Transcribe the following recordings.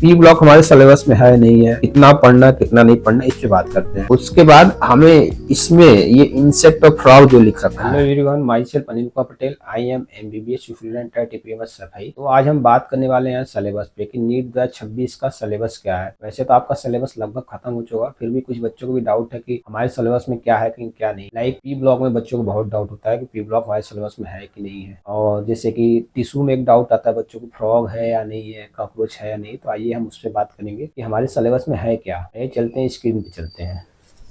P block हमारे syllabus में है नहीं है, कितना पढ़ना कितना नहीं पढ़ना इस पे बात करते हैं। उसके बाद हमें इसमें ये इंसेक्ट और फ्रॉग जो लिख रखा है। Hello everyone, my self Anil Kumar Patel, I am MBBS student at TPMS सफाई। तो आज हम बात करने वाले हैं सिलेबस पे कि नीट 2026 का सिलेबस क्या है। वैसे तो आपका सिलेबस लगभग खत्म हो चुका, फिर भी कुछ बच्चों को भी डाउट है कि हमारे सिलेबस में क्या है कि क्या नहीं। लाइक पी ब्लॉक में बच्चों को बहुत डाउट होता है कि पी ब्लॉक हमारे सिलेबस में है कि नहीं है, और जैसे कि टिश्यू में एक डाउट आता है बच्चों को, फ्रॉग है या नहीं है, कॉकरोच है या नहीं। तो आइए हम उस पर बात करेंगे कि हमारे सिलेबस में है क्या। ये चलते हैं, स्क्रीन पे चलते हैं।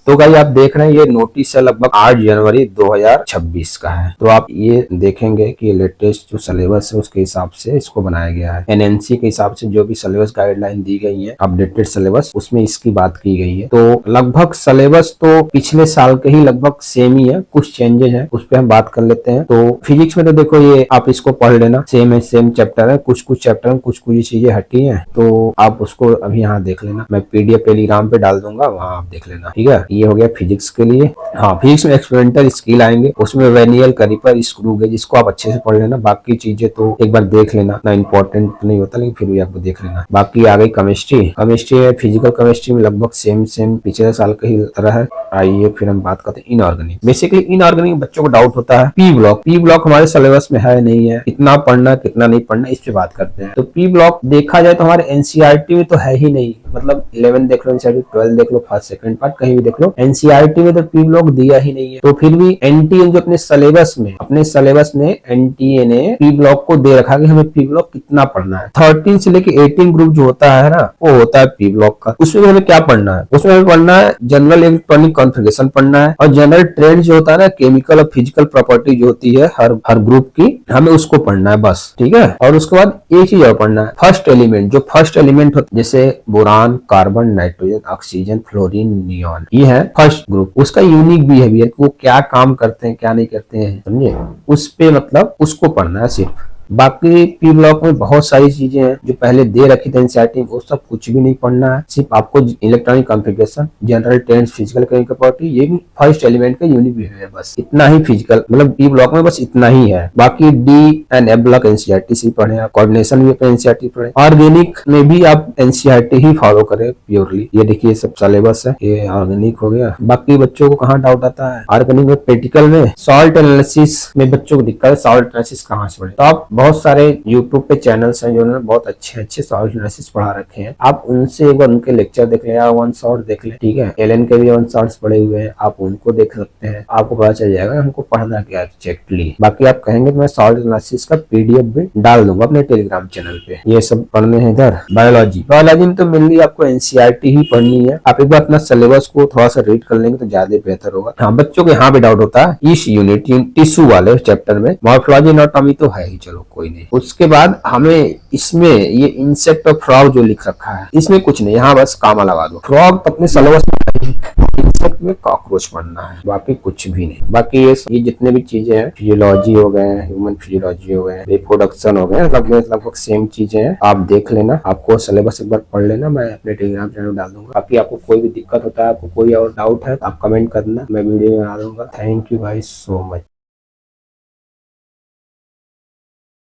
तो गाइस आप देख रहे हैं ये नोटिस है, लगभग 8 जनवरी 2026 का है। तो आप ये देखेंगे कि लेटेस्ट जो सिलेबस है उसके हिसाब से इसको बनाया गया है। एनएनसी के हिसाब से जो भी सिलेबस गाइडलाइन दी गई है, अपडेटेड सिलेबस, उसमें इसकी बात की गई है। तो लगभग सिलेबस तो पिछले साल के ही लगभग सेम ही है, कुछ चेंजेस है, उस पर हम बात कर लेते हैं। तो फिजिक्स में तो देखो ये आप इसको पढ़ लेना, सेम है, सेम चैप्टर है। कुछ कुछ चैप्टर में कुछ कुछ चीजें हटी है, तो आप उसको अभी यहाँ देख लेना। मैं पीडीएफ टेलीग्राम पे डाल दूंगा, वहां आप देख लेना, ठीक है। ये हो गया फिजिक्स के लिए। हाँ, फिजिक्स में एक्सपेरिमेंटल स्किल आएंगे, उसमें वेनियल, कैलिपर, स्क्रू गेज, इसको आप अच्छे से पढ़ लेना। बाकी चीजें तो एक बार देख लेना, ना इंपॉर्टेंट नहीं होता, लेकिन फिर भी आपको देख लेना। बाकी आ गई केमिस्ट्री। केमिस्ट्री है, फिजिकल केमिस्ट्री में लगभग सेम पिछले साल का ही तरह है। आइए फिर हम बात करते हैं इनऑर्गेनिक। बेसिकली इनऑर्गेनिक बच्चों को डाउट होता है पी ब्लॉक। पी ब्लॉक हमारे सिलेबस में है नहीं है, कितना पढ़ना कितना नहीं पढ़ना इस पे बात करते हैं। तो पी ब्लॉक देखा जाए तो हमारे एनसीईआरटी में तो है ही नहीं। मतलब 11 देख लो, 12 देख लो, फर्स्ट सेकंड पार्ट कहीं भी देख लो, एनसीईआरटी में तो पी ब्लॉक दिया ही नहीं है। तो फिर भी एनटीए जो अपने सिलेबस में एनटीए ने पी ब्लॉक को दे रखा कि हमें पी ब्लॉक कितना पढ़ना है। 13 से लेके 18 ग्रुप जो होता है ना, वो होता है पी ब्लॉक का। उसमें हमें क्या पढ़ना है? उसमें हमें पढ़ना है जनरल इलेक्ट्रॉनिक कॉन्फ़िगरेशन पढ़ना है, और जनरल ट्रेंड जो होता है ना, केमिकल और फिजिकल प्रॉपर्टी जो होती है हर ग्रुप की, हमें उसको पढ़ना है बस, ठीक है। और उसके बाद एक चीज और पढ़ना है, फर्स्ट एलिमेंट। जो फर्स्ट एलिमेंट होता है जैसे boron, carbon, nitrogen, oxygen, fluorine, neon, ये है फर्स्ट ग्रुप। उसका यूनिक बिहेवियर, वो क्या काम करते हैं क्या नहीं करते हैं, समझे, उस पे मतलब उसको पढ़ना है सिर्फ। बाकी पी ब्लॉक में बहुत सारी चीजें हैं जो पहले दे रखी थी एनसीईआरटी, वो सब कुछ भी नहीं पढ़ना है। सिर्फ आपको electronic configuration, general trends, physical chemical property, ये भी फर्स्ट एलिमेंट का यूनिक बिहेवियर, बस इतना ही फिजिकल, मतलब पी ब्लॉक में बस इतना ही है। बाकी D and F block NCERT से पढ़े, कोऑर्डिनेशन भी अपने एनसीईआरटी पढ़े। ऑर्गेनिक में भी आप एनसीईआरटी ही फॉलो करें प्योरली। ये देखिए सब सिलेबस है, ये ऑर्गेनिक हो गया। बाकी बच्चों को कहाँ डाउट आता है ऑर्गेनिक में? प्रैक्टिकल में सॉल्ट एनालिसिस में बच्चों को दिक्कत है, सॉल्ट एनालिसिस कहाँ से पढ़े? तो आप बहुत सारे यूट्यूब पे चैनल्स हैं जो बहुत अच्छे सॉल्ट एनालिसिस पढ़ा रखे हैं, आप उनसे एक बार उनके लेक्चर देख लें या वन शॉट देख लें, ठीक है। एलन के भी वन शॉट्स पड़े हुए हैं, आप उनको देख सकते हैं, आपको पता चल जाएगा हमको पढ़ना क्या एक्चुअली। बाकी आप कहेंगे तो मैं सॉल्ट एनालिसिस का पीडीएफ भी डाल दूंगा अपने टेलीग्राम चैनल पे। ये सब पढ़ने हैं। इधर बायोलॉजी में तो मेनली आपको एनसीईआरटी ही पढ़नी है। आप एक बार अपना सिलेबस को थोड़ा सा रीड कर लेंगे तो ज्यादा बेहतर होगा। हाँ, बच्चों को यहाँ पे डाउट होता है इस यूनिट टिश्यू वाले चैप्टर में, मॉर्फोलॉजी एनाटॉमी तो है ही, चलो कोई नहीं। उसके बाद हमें इसमें ये इंसेक्ट और फ्रॉग जो लिख रखा है, इसमें कुछ नहीं, यहाँ बस कामा लगा दो। फ्रॉग तो अपने सिलेबस में, इंसेक्ट में कॉकरोच पढ़ना है, बाकी कुछ भी नहीं। बाकी ये जितने भी चीजें हैं, फिजियोलॉजी हो गए, ह्यूमन फिजियोलॉजी हो गए, रिप्रोडक्शन हो गए, लगभग सेम चीजें हैं। आप देख लेना, आपको सिलेबस एक बार पढ़ लेना, मैं अपने टेलीग्राम चैनल में डाल दूंगा। बाकी आपको कोई भी दिक्कत होता है, आपको कोई और डाउट है, आप कमेंट करना, मैं वीडियो बना दूंगा। Thank you guys so much.